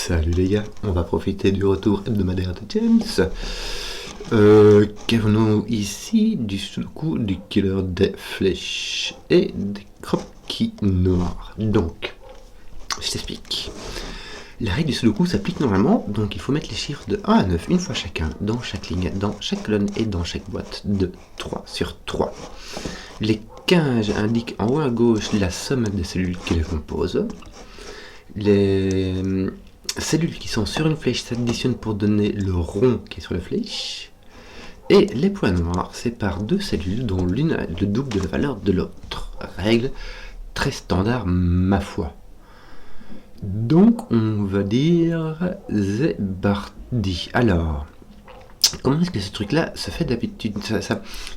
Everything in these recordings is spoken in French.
Salut les gars, on va profiter du retour hebdomadaire de James. Qu'avons-nous ici? Du Sudoku, du killer des flèches et des croquis noirs. Donc, je t'explique. La règle du Sudoku s'applique normalement, donc il faut mettre les chiffres de 1 à 9 une fois chacun, dans chaque ligne, dans chaque colonne et dans chaque boîte de 3 sur 3. Les 15 indiquent en haut à gauche la somme des cellules qui les composent. Les cellules qui sont sur une flèche s'additionnent pour donner le rond qui est sur la flèche. Et les points noirs séparent deux cellules dont l'une a le double de la valeur de l'autre. Règle très standard, ma foi. Donc on va dire Zébardi. Alors, comment est-ce que ce truc-là se fait d'habitude?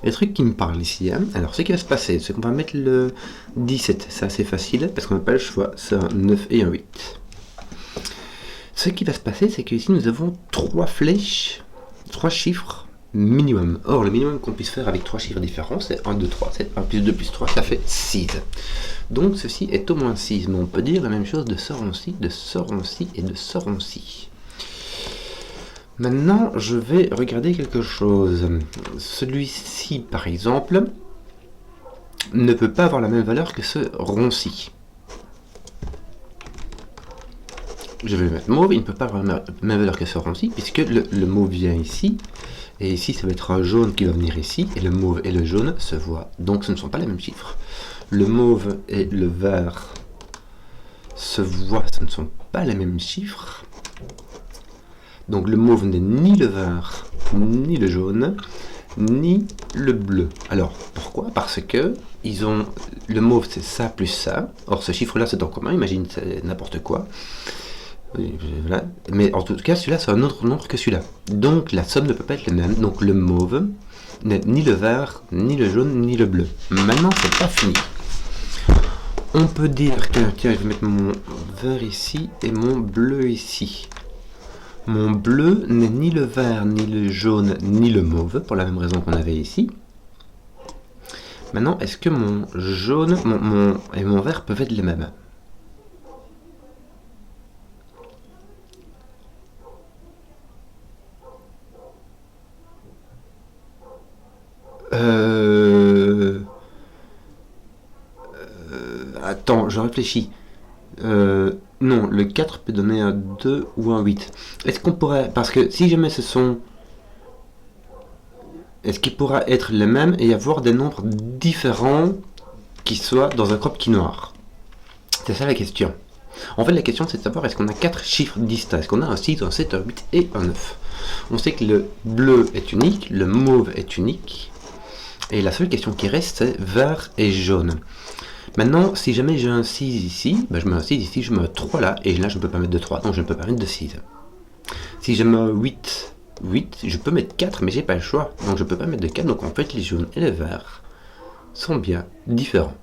Les trucs qui me parlent ici. Hein. Alors, ce qui va se passer, c'est qu'on va mettre le 17. C'est assez facile parce qu'on n'a pas le choix. C'est un 9 et un 8. Ce qui va se passer, c'est qu'ici nous avons 3 flèches, 3 chiffres minimum. Or, le minimum qu'on puisse faire avec 3 chiffres différents, c'est 1, 2, 3. C'est 1 plus 2 plus 3, ça fait 6. Donc, ceci est au moins 6. Mais on peut dire la même chose de ce rond-ci, de ce rond-ci et de ce rond-ci. Maintenant, je vais regarder quelque chose. Celui-ci, par exemple, ne peut pas avoir la même valeur que ce rond-ci. Je vais mettre mauve, il ne peut pas avoir la même valeur que ce rond-ci, puisque le mauve vient ici, et ici ça va être un jaune qui va venir ici, et le mauve et le jaune se voient. Donc ce ne sont pas les mêmes chiffres. Le mauve et le vert se voient, ce ne sont pas les mêmes chiffres. Donc le mauve n'est ni le vert, ni le jaune, ni le bleu. Alors, pourquoi? Parce que le mauve c'est ça plus ça. Or ce chiffre-là c'est en commun, imagine c'est n'importe quoi. Voilà. Mais en tout cas, celui-là c'est un autre nombre que celui-là. Donc la somme ne peut pas être la même. Donc le mauve n'est ni le vert, ni le jaune, ni le bleu. Maintenant, c'est pas fini. On peut dire que, tiens, je vais mettre mon vert ici et mon bleu ici. Mon bleu n'est ni le vert, ni le jaune, ni le mauve, pour la même raison qu'on avait ici. Maintenant, est-ce que mon jaune et mon vert peuvent être les mêmes? Attends, je réfléchis. Non, le 4 peut donner un 2 ou un 8. Est-ce qu'on pourrait... Parce que si jamais ce sont... Est-ce qu'il pourra être les mêmes et y avoir des nombres différents qui soient dans un croquis noir? C'est ça la question. En fait, la question c'est de savoir est-ce qu'on a 4 chiffres distincts. Est-ce qu'on a un 6, un 7, un 8 et un 9? On sait que le bleu est unique, le mauve est unique. Et la seule question qui reste, c'est vert et jaune. Maintenant, si jamais j'ai un 6 ici, ben je mets un 6 ici, je mets un 3 là, et là je ne peux pas mettre de 3, donc je ne peux pas mettre de 6. Si j'ai un 8, je peux mettre 4, mais j'ai pas le choix, donc je ne peux pas mettre de 4, donc en fait les jaunes et les verts sont bien différents.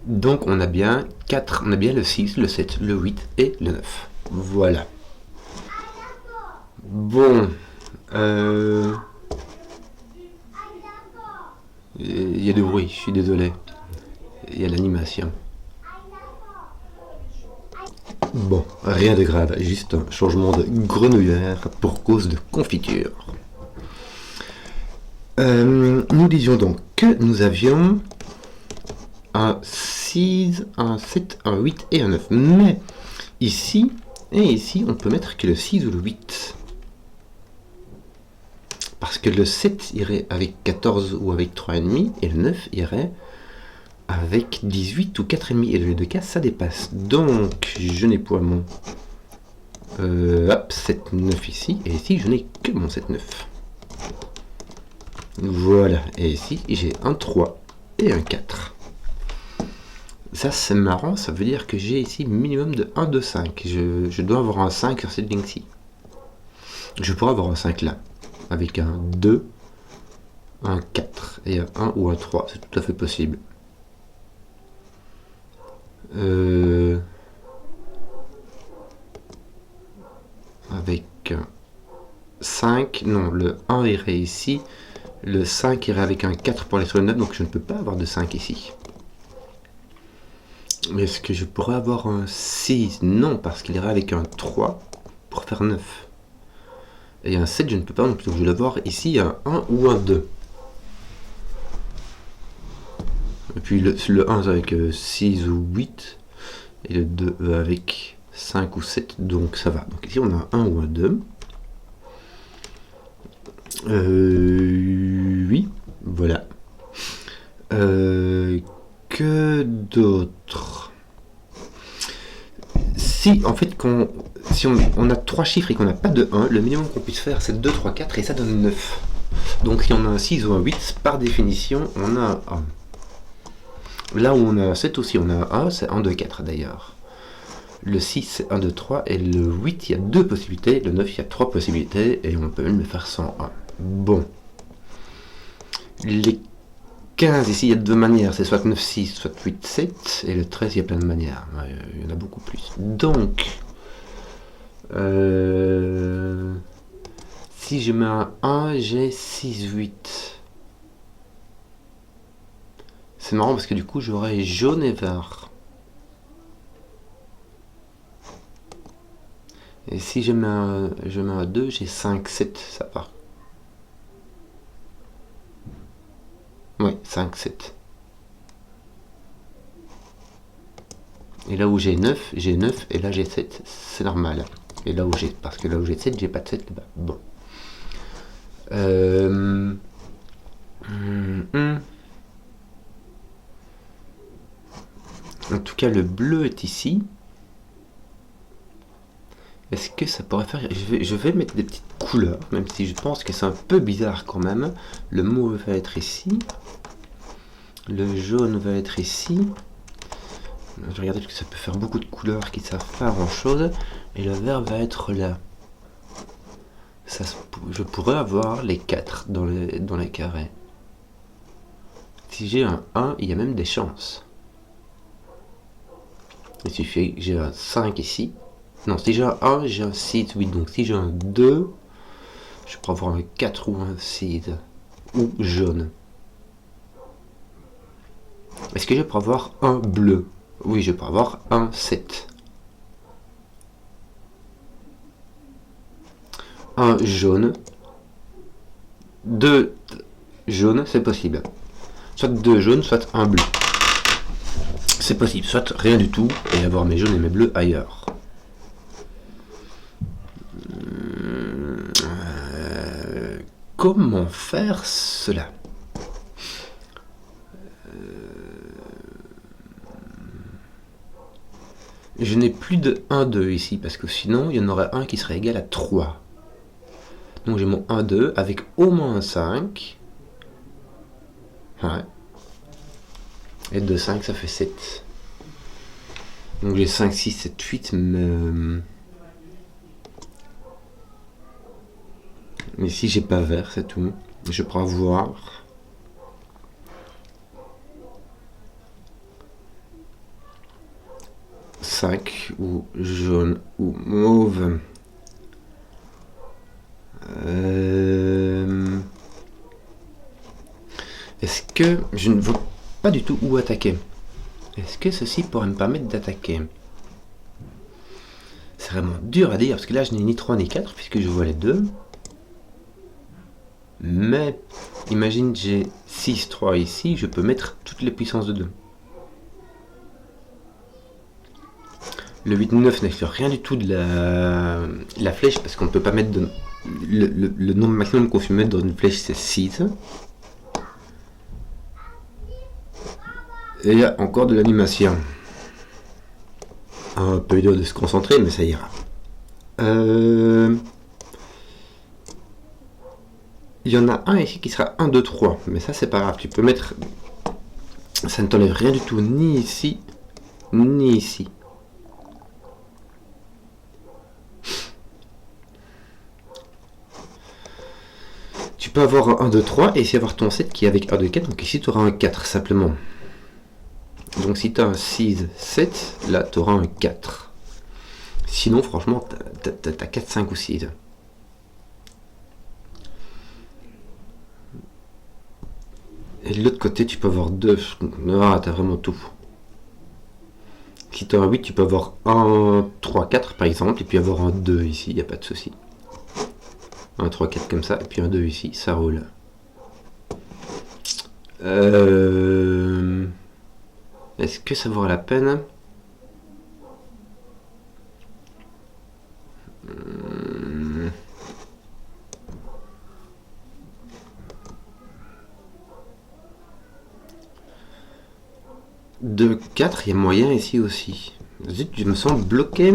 Donc on a bien 4, on a bien le 6, le 7, le 8 et le 9. Voilà. Bon, il y a du bruit, je suis désolé. Il y a l'animation. Bon, rien de grave, juste un changement de grenouillère pour cause de confiture. Nous disions donc que nous avions un 6, un 7, un 8 et un 9. Mais ici et ici, on peut mettre que le 6 ou le 8. Parce que le 7 irait avec 14 ou avec 3,5 et le 9 irait avec 18 ou 4,5 et dans les deux cas ça dépasse. Donc je n'ai pas mon 7, 9 ici et ici je n'ai que mon 7, 9. Voilà, et ici j'ai un 3 et un 4. Ça c'est marrant, ça veut dire que j'ai ici minimum de 1, 2, 5. Je dois avoir un 5 sur cette ligne-ci. Je pourrais avoir un 5 là. Avec un 2, un 4 et un 1 ou un 3, c'est tout à fait possible. Avec un 5, non, le 1 irait ici, le 5 irait avec un 4 pour aller sur le 9, donc je ne peux pas avoir de 5 ici. Est-ce que je pourrais avoir un 6? Non, parce qu'il ira avec un 3 pour faire 9. Et un 7, je ne peux pas non plus. Donc je vais avoir ici un 1 ou un 2. Et puis le 1 avec 6 ou 8. Et le 2 avec 5 ou 7. Donc ça va. Donc ici on a un 1 ou un 2. Oui, voilà. Que d'autre? Si en fait si on a 3 chiffres et qu'on n'a pas de 1, le minimum qu'on puisse faire c'est 2, 3, 4 et ça donne 9. Donc si on a un 6 ou un 8, par définition on a un 1. Là où on a un 7 aussi, on a un 1, c'est 1, 2, 4 d'ailleurs. Le 6 c'est 1, 2, 3 et le 8 il y a 2 possibilités, le 9 il y a 3 possibilités et on peut même le faire sans 1. Bon. Les 15 ici il y a 2 manières, c'est soit 9, 6, soit 8, 7 et le 13 il y a plein de manières, il y en a beaucoup plus. Donc si je mets un 1 j'ai 6, 8. C'est marrant parce que du coup j'aurai jaune et vert. Et si je mets un 2, j'ai 5, 7, ça part. Oui, 5, 7. Et là où j'ai 9 et là j'ai 7. C'est normal. Et là où parce que là où j'ai 7, j'ai pas de 7 là-bas. Bon. En tout cas, le bleu est ici. Est-ce que ça pourrait faire... Je vais mettre des petites couleurs, même si je pense que c'est un peu bizarre quand même. Le mauve va être ici. Le jaune va être ici. Je vais regarder parce que ça peut faire beaucoup de couleurs qui ne savent pas grand chose. Et le vert va être là. Je pourrais avoir les 4 dans les carrés. Si j'ai un 1, il y a même des chances. Il suffit que j'ai un 5 ici. Non, si j'ai un 1, j'ai un 6, oui. Donc si j'ai un 2, je pourrais avoir un 4 ou un 6. Ou jaune. Est-ce que je pourrais avoir un bleu? Oui, je peux avoir un 7. Un jaune. 2 jaunes, c'est possible. Soit 2 jaunes, soit un bleu. C'est possible. Soit rien du tout et avoir mes jaunes et mes bleus ailleurs. Comment faire cela? Je n'ai plus de 1, 2 ici, parce que sinon, il y en aurait un qui serait égal à 3. Donc j'ai mon 1, 2, avec au moins un 5. Ouais. Et 2, 5, ça fait 7. Donc j'ai 5, 6, 7, 8, mais... Ici, j'ai pas vert, c'est tout. Je pourrais voir... 5 ou jaune ou mauve. Est-ce que je ne vois pas du tout où attaquer? Est-ce que ceci pourrait me permettre d'attaquer? C'est vraiment dur à dire parce que là je n'ai ni 3 ni 4 puisque je vois les deux. Mais imagine j'ai 6, 3 ici, je peux mettre toutes les puissances de 2. Le 8, 9 n'exclut rien du tout de la flèche parce qu'on ne peut pas mettre le nombre maximum qu'on peut mettre dans une flèche c'est 6. Et il y a encore de l'animation. Un peu dur de se concentrer mais ça ira. Il y en a un ici qui sera 1, 2, 3 mais ça c'est pas grave, tu peux mettre... Ça ne t'enlève rien du tout ni ici ni ici. Tu peux avoir un 1, 2, 3 et ici avoir ton 7 qui est avec 1, 2, 4. Donc ici tu auras un 4 simplement. Donc si tu as un 6, 7, là tu auras un 4. Sinon franchement tu as 4, 5 ou 6. Et de l'autre côté tu peux avoir 2. Ah, tu as vraiment tout. Si tu as un 8, tu peux avoir un 3, 4 par exemple, et puis avoir un 2 ici, il n'y a pas de souci. Un 3, 4 comme ça, et puis un 2 ici, ça roule. Est-ce que ça vaut la peine? De 4, il y a moyen ici aussi. Zut, je me sens bloqué.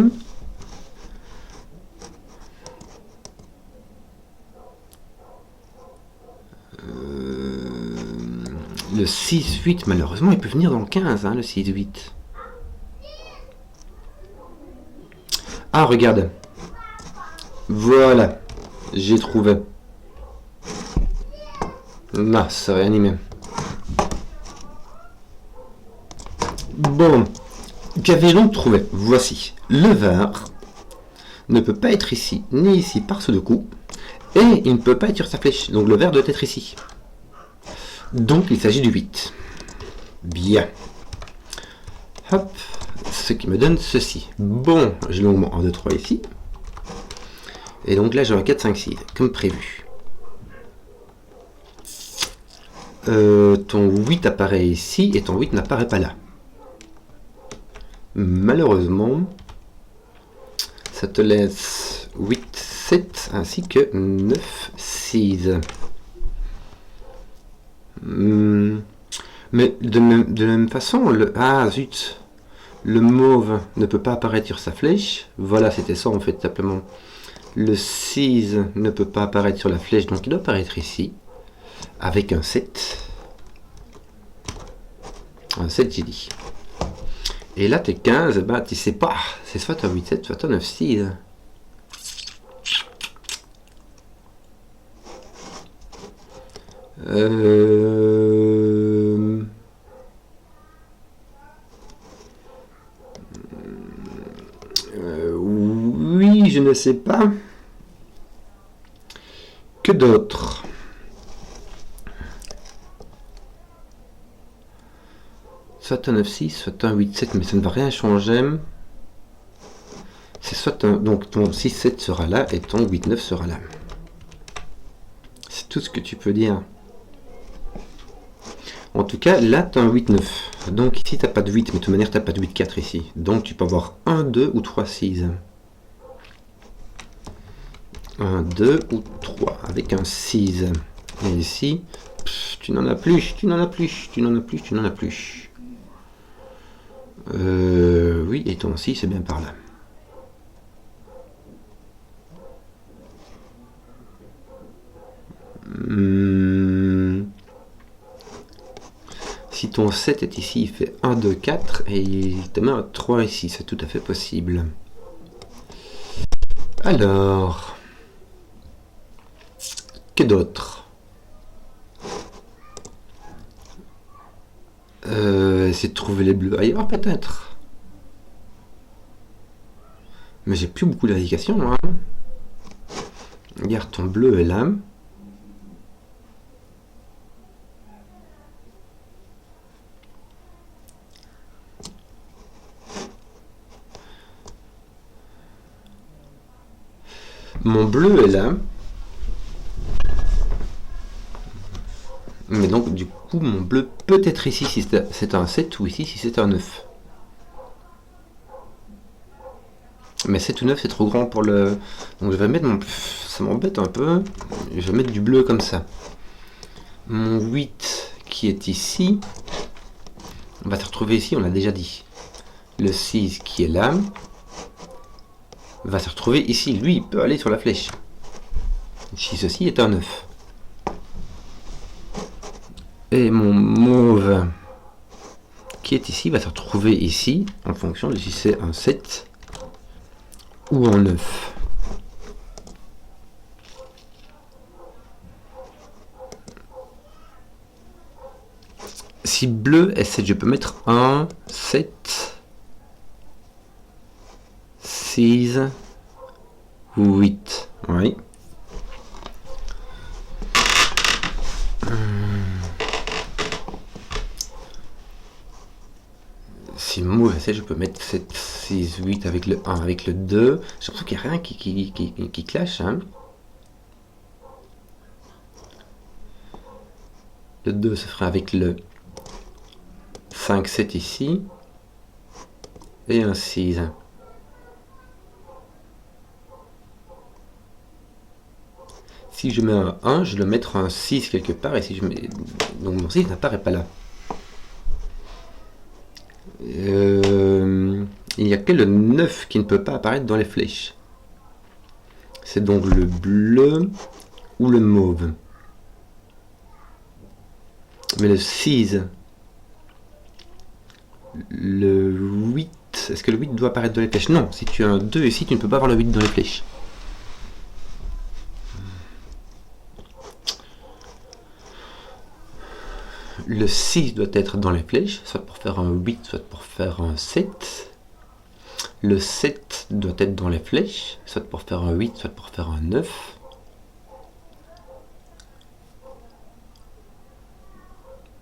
Le 6-8, malheureusement, il peut venir dans le 15, hein, le 6-8. Ah, regarde. Voilà. J'ai trouvé. Non, c'est réanimé. Bon. Qu'avais-je donc trouvé? Voici. Le vert ne peut pas être ici, ni ici par ce deux coups. Et il ne peut pas être sur sa flèche. Donc le vert doit être ici. Donc il s'agit du 8. Bien. Hop. Ce qui me donne ceci. Bon, j'ai longuement 1, 2, 3 ici. Et donc là j'aurai 4, 5, 6, comme prévu. Ton 8 apparaît ici et ton 8 n'apparaît pas là. Malheureusement, ça te laisse 8, 7 ainsi que 9, 6. Mais de la même façon, ah zut, le mauve ne peut pas apparaître sur sa flèche. Voilà, c'était ça en fait, simplement. Le 6 ne peut pas apparaître sur la flèche, donc il doit apparaître ici. Avec un 7. Un 7, j'ai dit. Et là, t'es 15, bah, tu sais pas. C'est soit un 8, 7, soit un 9, 6. Oui, je ne sais pas. Que d'autres? Soit un 9-6, soit un 8-7, mais ça ne va rien changer. C'est soit un... Donc ton 6-7 sera là et ton 8-9 sera là. C'est tout ce que tu peux dire. En tout cas, là, tu as un 8-9. Donc ici, tu n'as pas de 8, mais de toute manière, tu n'as pas de 8-4 ici. Donc tu peux avoir 1, 2 ou 3, 6. 1, 2 ou 3 avec un 6. Et ici, tu n'en as plus, tu n'en as plus, tu n'en as plus, tu n'en as plus. Oui, et ton 6, c'est bien par là. Si ton 7 est ici, il fait 1, 2, 4 et il te met un 3 ici, c'est tout à fait possible. Alors, que d'autre? Essayer de trouver les bleus ailleurs peut-être. Mais j'ai plus beaucoup d'indications, hein. Regarde, ton bleu est là. Mon bleu est là. Mais donc, du coup, mon bleu peut être ici si c'est un 7 ou ici si c'est un 9. Mais 7 ou 9, c'est trop grand pour le... Donc je vais mettre mon... Ça m'embête un peu. Je vais mettre du bleu comme ça. Mon 8 qui est ici, on va se retrouver ici, on l'a déjà dit. Le 6 qui est là, va se retrouver ici. Lui, il peut aller sur la flèche. Si ceci est un 9. Et mon mauve qui est ici va se retrouver ici, en fonction de si c'est un 7 ou un 9. Si bleu est 7, je peux mettre 1, 7, 6 ou 8. Oui. Si mauve est 7, je peux mettre 7, 6, 8 avec le 1, avec le 2. J'ai l'impression qu'il n'y a rien qui clash. Hein. Le 2 se fera avec le 5, 7 ici. Et un 6. Si je mets un 1, je dois mettre un 6 quelque part. Et si je mets... Donc mon 6 n'apparaît pas là. Il n'y a que le 9 qui ne peut pas apparaître dans les flèches. C'est donc le bleu ou le mauve. Mais le 6, le 8, est-ce que le 8 doit apparaître dans les flèches? Non, si tu as un 2 ici, tu ne peux pas avoir le 8 dans les flèches. Le 6 doit être dans les flèches, soit pour faire un 8, soit pour faire un 7. Le 7 doit être dans les flèches, soit pour faire un 8, soit pour faire un 9.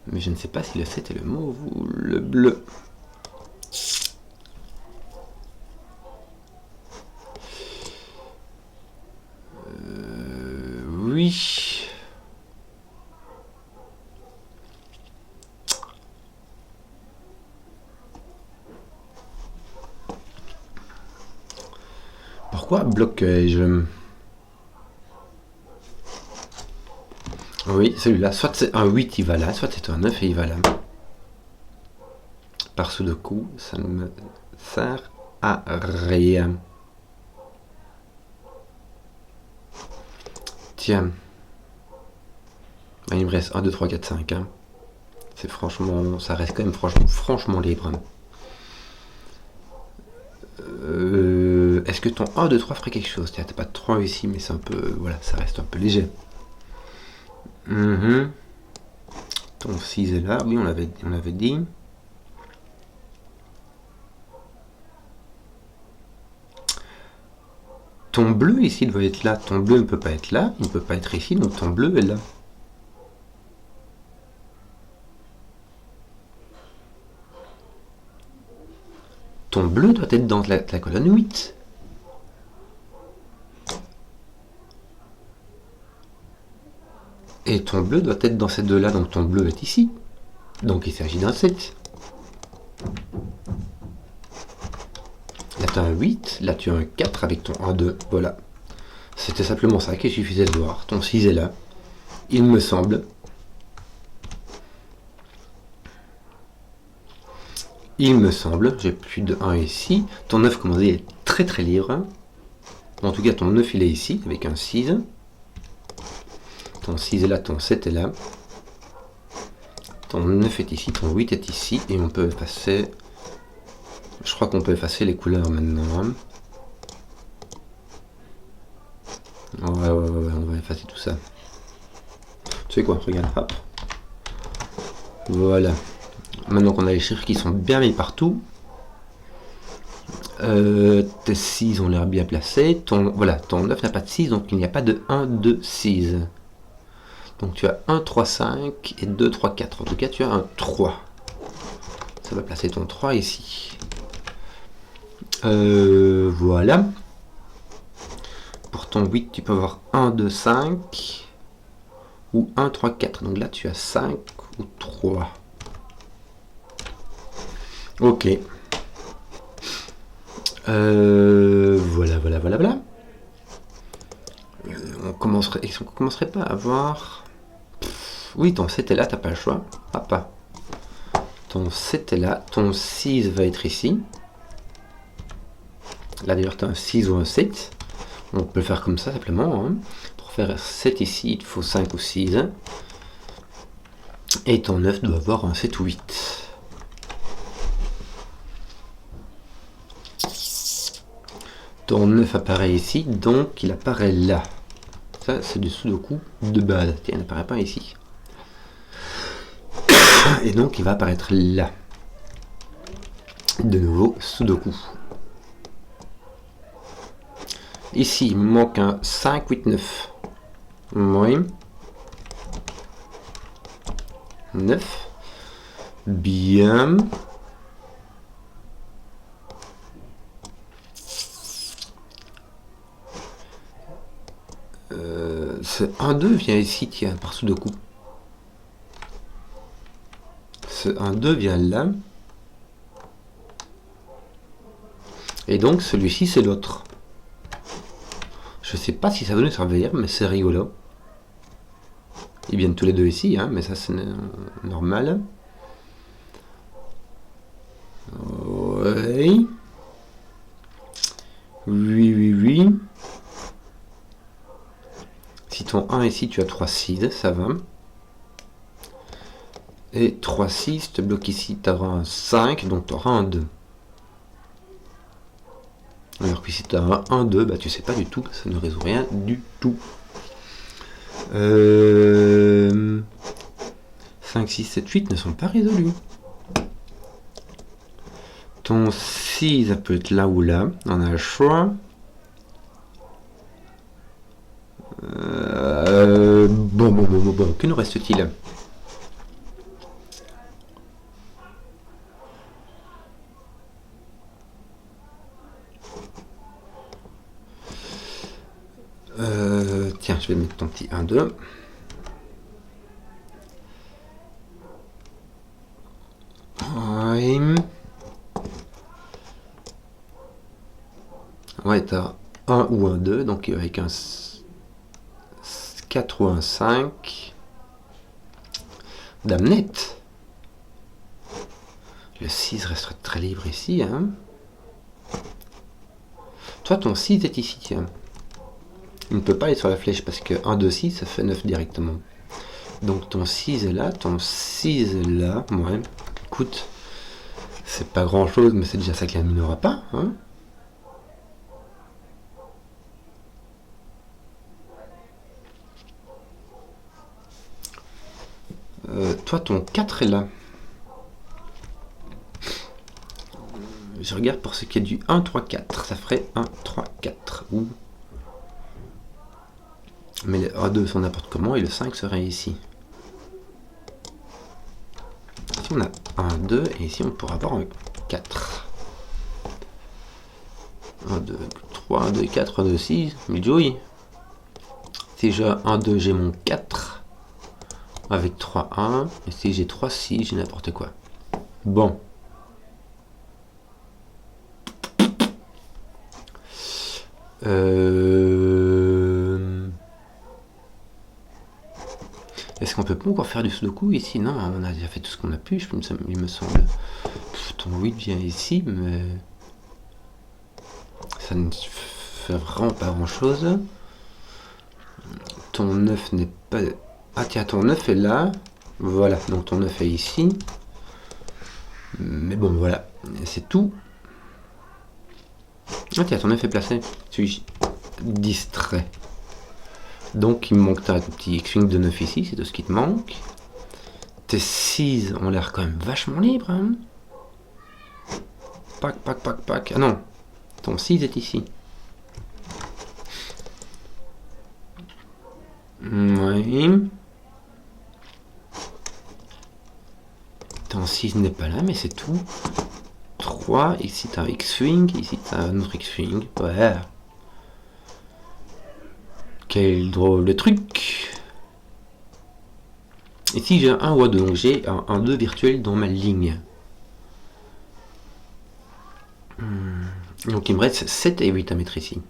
Mais je ne sais pas si le 7 est le mauve ou le bleu. Oui. Pourquoi blocage? Oui, celui-là. Soit c'est un 8, il va là, soit c'est un 9 et il va là. Par Sudoku, ça ne me sert à rien. Tiens. Il me reste 1, 2, 3, 4, 5. Hein. C'est franchement... Ça reste quand même franchement libre. Est-ce que ton 1, 2, 3 ferait quelque chose? Tiens, t'as pas de 3 ici, mais c'est un peu... Voilà, ça reste un peu léger. Ton 6 est là. Oui, on l'avait dit. Ton bleu ici doit être là. Ton bleu ne peut pas être là. Il ne peut pas être ici, donc ton bleu est là. Ton bleu doit être dans la colonne 8. Et ton bleu doit être dans ces deux-là, donc ton bleu est ici. Donc il s'agit d'un 7. Là tu as un 8, là tu as un 4 avec ton 1, 2, voilà. C'était simplement ça qu'il suffisait de voir. Ton 6 est là, il me semble. Il me semble, j'ai plus de 1 ici. Ton 9, comme on dit, est très très libre. En tout cas, ton 9 il est ici, avec un 6. Ton 6 est là, ton 7 est là. Ton 9 est ici, ton 8 est ici. Et on peut effacer... Je crois qu'on peut effacer les couleurs maintenant. Ouais, on va effacer tout ça. Tu sais quoi, regarde, hop. Voilà. Maintenant qu'on a les chiffres qui sont bien mis partout. Tes 6 ont l'air bien placés. Voilà, ton 9 n'a pas de 6, donc il n'y a pas de 1, 2, 6. Donc tu as 1, 3, 5 et 2, 3, 4. En tout cas, tu as un 3. Ça va placer ton 3 ici. Voilà. Pour ton 8, tu peux avoir 1, 2, 5 ou 1, 3, 4. Donc là, tu as 5 ou 3. Ok. Voilà. On commencerait pas à voir... Oui, ton 7 est là, t'as pas le choix. Papa. Ton 7 est là, ton 6 va être ici. Là d'ailleurs, tu as un 6 ou un 7. On peut le faire comme ça simplement. Hein. Pour faire 7 ici, il faut 5 ou 6. Et ton 9 doit avoir un 7 ou 8. Ton 9 apparaît ici, donc il apparaît là. Ça, c'est du Sudoku de base. Tiens, il n'apparaît pas ici. Et donc, il va apparaître là. De nouveau, Sudoku. Ici, il me manque un 5, 8, 9. Oui. 9. Bien. Ce 1-2 vient ici, tiens, par Sudoku. Ce 1-2 vient là. Et donc celui-ci c'est l'autre. Je sais pas si ça va nous servir, mais c'est rigolo. Ils viennent tous les deux ici, hein, mais ça c'est normal. Oui. Oui. Si ton 1 ici, tu as 3-6, ça va. Et 3-6, te bloque ici, tu auras un 5, donc tu auras un 2. Alors que si tu as un 1-2, bah tu sais pas du tout, ça ne résout rien du tout. 5, 6, 7, 8 ne sont pas résolus. Ton 6, ça peut être là ou là. On a le choix. Bon. Que nous reste-t-il? Tiens, je vais mettre ton petit 1-2. Ouais, t'as 1 ou un 2, donc avec un 4 ou un 5. Dame nette. Le 6 resterait très libre ici, hein. Toi, ton 6 est ici, tiens. Il ne peut pas aller sur la flèche parce que 1, 2, 6, ça fait 9 directement. Donc ton 6 est là, ton 6 est là. Ouais, écoute, c'est pas grand chose, mais c'est déjà ça qu'il n'aura pas, hein. Toi, ton 4 est là. Je regarde pour ce qui est du 1, 3, 4. Ça ferait 1, 3, 4. Ouh. Mais le A2 sont n'importe comment et le 5 serait ici. Ici on a 1, 2 et ici on pourra avoir un 4. 1, 2, 3, 1, 2, 4, 1, 2, 6. Mais Joey. Si j'ai 1, 2, j'ai mon 4. Avec 3, 1. Et si j'ai 3, 6, j'ai n'importe quoi. Bon. Est-ce qu'on peut pas encore faire du sudoku ici? Non, on a déjà fait tout ce qu'on a pu, il me semble. Ton 8 vient ici, mais ça ne fait vraiment pas grand chose. Ton 9 n'est pas... Ah tiens, ton 9 est là. Voilà, donc ton 9 est ici. Mais bon, voilà, c'est tout. Ah tiens, ton 9 est placé. Suis-je distrait? Donc il me manque un petit X-Wing de 9 ici, c'est tout ce qui te manque. Tes 6 ont l'air quand même vachement libres, hein. Pac. Ah non, ton 6 est ici. Oui. Ton 6 n'est pas là, mais c'est tout. 3, ici t'as un X-Wing, ici t'as un autre X-Wing. Ouais. Quel drôle de truc. Ici j'ai un 1 ou un 2, donc j'ai un 2 virtuel dans ma ligne. Donc il me reste 7 et 8 à mettre ici.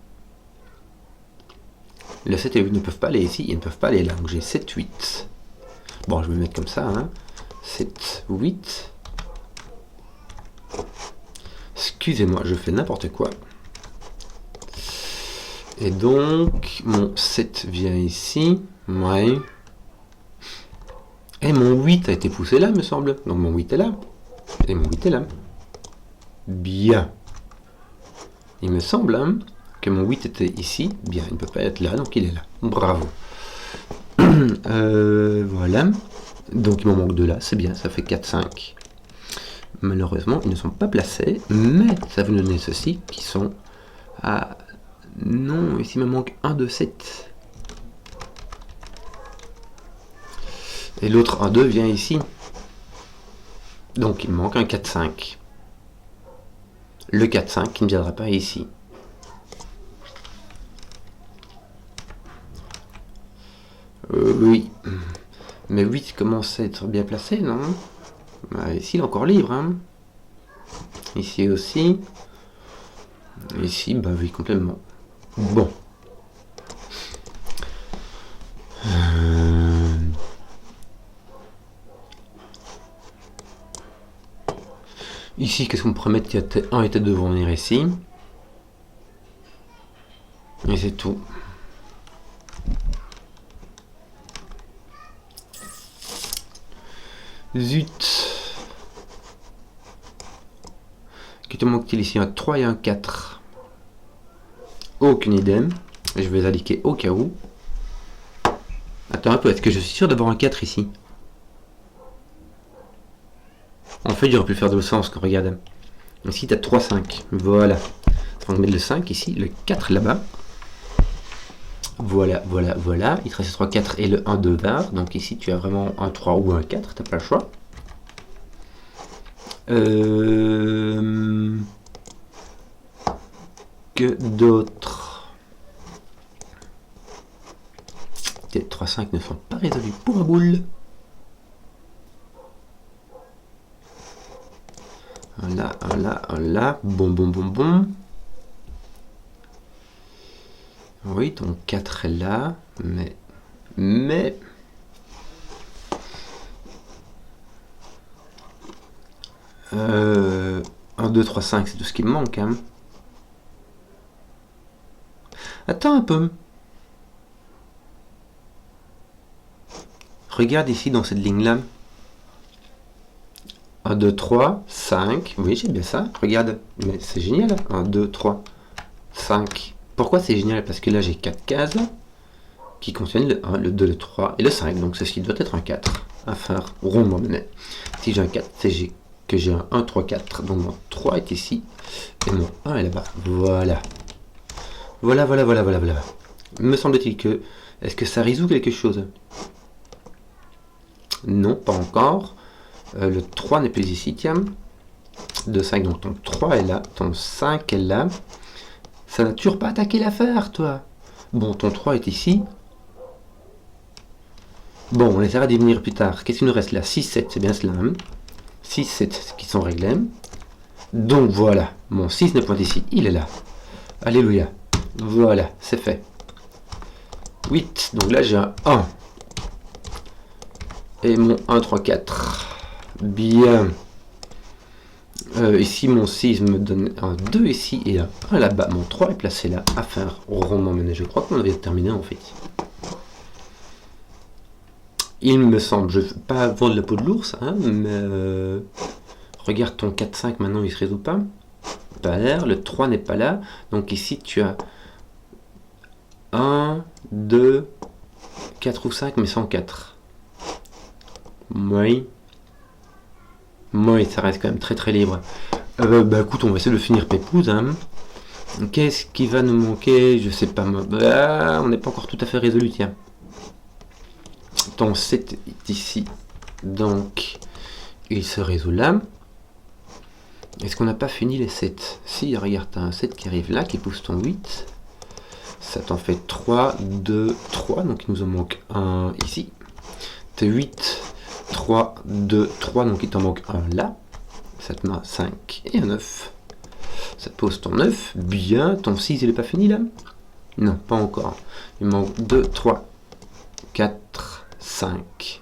Le 7 et 8 ne peuvent pas aller ici, ils ne peuvent pas aller là. Donc j'ai 7, 8. Bon, je vais me mettre comme ça, hein. 7, 8. Excusez-moi, je fais n'importe quoi. Et donc, mon 7 vient ici. Ouais. Et mon 8 a été poussé là, me semble. Donc mon 8 est là. Et mon 8 est là. Bien. Il me semble, hein, que mon 8 était ici. Bien, il ne peut pas être là, donc il est là. Bravo. Voilà. Donc il m'en manque 2 là, c'est bien, ça fait 4, 5. Malheureusement, ils ne sont pas placés, mais ça va nous donner ceux-ci qui sont à... Non, ici il me manque 1, 2, 7. Et l'autre 1, 2 vient ici. Donc il me manque un 4, 5. Le 4, 5 qui ne viendra pas ici. Oui. Mais 8 commence à être bien placé, non? Bah, ici, il est encore libre. Hein. Ici aussi. Ici, bah oui, complètement. Bon. Ici, qu'est-ce qu'on pourrait mettre? Il y a T1 et T2 vont venir ici. Et c'est tout. Zut. Qui te manque-t-il ici? Un 3 et un 4. Aucune idée. Je vais les indiquer au cas où. Attends un peu, est-ce que je suis sûr d'avoir un 4 ici? En fait, j'aurais pu faire de le sens, regarde. Ici, tu as 3, 5. Voilà. On va mettre le 5 ici, le 4 là-bas. Voilà, voilà, voilà. Il te reste 3, 4 et le 1, 2 var. Donc ici, tu as vraiment un 3 ou un 4, t'as pas le choix. Que d'autres? Les 3, 5 ne sont pas résolus pour un boule. Là, là, là. Bon, bon, bon, bon. Oui, ton 4 est là, mais... 1, 2, 3, 5, c'est tout ce qui me manque. Hein. Attends un peu. Regarde ici dans cette ligne-là. 1, 2, 3, 5. Oui, j'ai bien ça. Regarde. Mais c'est génial. 1, 2, 3, 5. Pourquoi c'est génial? Parce que là, j'ai 4 cases qui contiennent le 1, le 2, le 3 et le 5. Donc, ceci doit être un 4 à faire rondement mené. Si j'ai un 4, c'est que j'ai un 1, 3, 4. Donc, mon 3 est ici et mon 1 est là-bas. Voilà. Voilà, voilà, voilà, voilà, voilà. Me semble-t-il que... Est-ce que ça résout quelque chose? Non, pas encore. Le 3 n'est plus ici, tiens. 2, 5, donc ton 3 est là. Ton 5 est là. Ça n'a toujours pas attaqué l'affaire, toi. Bon, ton 3 est ici. Bon, on essaiera d'y venir plus tard. Qu'est-ce qu'il nous reste là? 6, 7, c'est bien cela. Hein 6, 7 qui sont réglés. Donc voilà, mon 6 ne pointe ici. Il est là. Alléluia. Voilà, c'est fait. 8, donc là j'ai un 1. Et mon 1, 3, 4. Bien. Ici, mon 6 me donne un 2 ici et un 1 là-bas. Mon 3 est placé là à faire rondement mené. Je crois qu'on avait terminé en fait. Il me semble, je ne veux pas vendre la peau de l'ours, hein, mais regarde ton 4, 5 maintenant, il se résout pas. Pas l'air, le 3 n'est pas là. Donc ici, tu as 1, 2, 4 ou 5, mais sans 4. Oui. Oui, ça reste quand même très très libre. Bah écoute, on va essayer de finir Pépouze. Hein. Qu'est-ce qui va nous manquer? Je sais pas. On n'est pas encore tout à fait résolu, tiens. Ton 7 est ici. Donc, il se résout là. Est-ce qu'on n'a pas fini les 7? Si, regarde, tu as un 7 qui arrive là, qui pousse ton 8. Ça t'en fait 3, 2, 3. Donc, il nous en manque un ici. T'es 8, 3, 2, 3. Donc, il t'en manque un là. Ça te met un 5 et un 9. Ça te pose ton 9. Bien. Ton 6, il n'est pas fini là? Non, pas encore. Il manque 2, 3, 4, 5.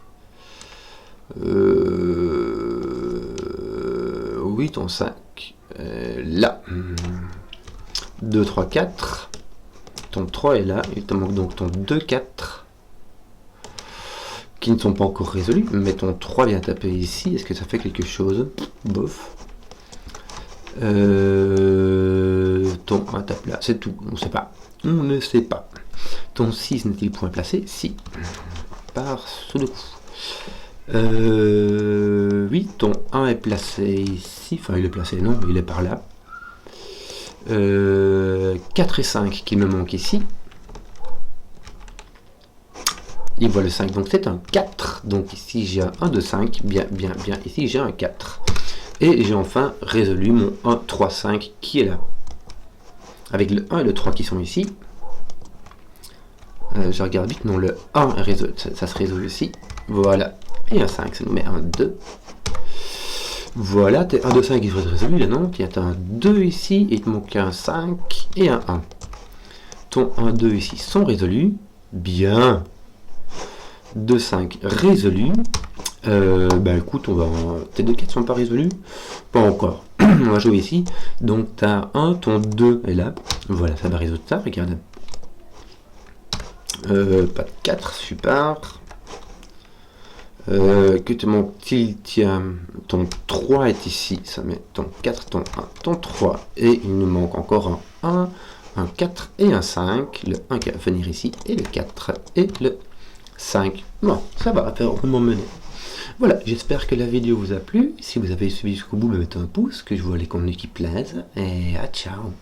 Oui, ton 5. Là. 2, 3, 4. Ton 3 est là. Il te manque donc ton 2, 4. Qui ne sont pas encore résolus. Mais ton 3 vient taper ici. Est-ce que ça fait quelque chose? Bof. Ton 1 tape là. C'est tout. On ne sait pas. On ne sait pas. Ton 6 n'est-il point placé? Si. Par sous le coup. Oui, ton 1 est placé ici. Enfin, il est placé, non, il est par là. 4 et 5 qui me manquent ici. Il voit le 5, donc c'est un 4. Donc ici, j'ai un 1, 2, 5. Bien, bien, bien. Ici, j'ai un 4. Et j'ai enfin résolu mon 1, 3, 5 qui est là. Avec le 1 et le 3 qui sont ici. Je regarde vite, non, le 1 ça se résout aussi. Voilà. Et un 5, ça nous met un 2. Voilà, t'es 1, 2, 5 qui devrait être résolu là, non? Tu as un 2 ici, et il te manque un 5 et un 1. Ton 1, 2 ici sont résolus. Bien. 2, 5 résolus. Bah écoute, tes deux 4 sont pas résolus? Pas encore. On va jouer ici. Donc t'as 1, ton 2 est là. Voilà, ça va résoudre ça, regarde. Pas de 4, super. Que te manque-t-il? Tiens, ton 3 est ici, ça met ton 4, ton 1, ton 3, et il nous manque encore un 1, un 4 et un 5, le 1 qui va venir ici, et le 4 et le 5. Bon, ça va, vraiment mener. Voilà, j'espère que la vidéo vous a plu. Si vous avez suivi jusqu'au bout, mettez un pouce, que je vois les contenus qui plaisent, et à ciao.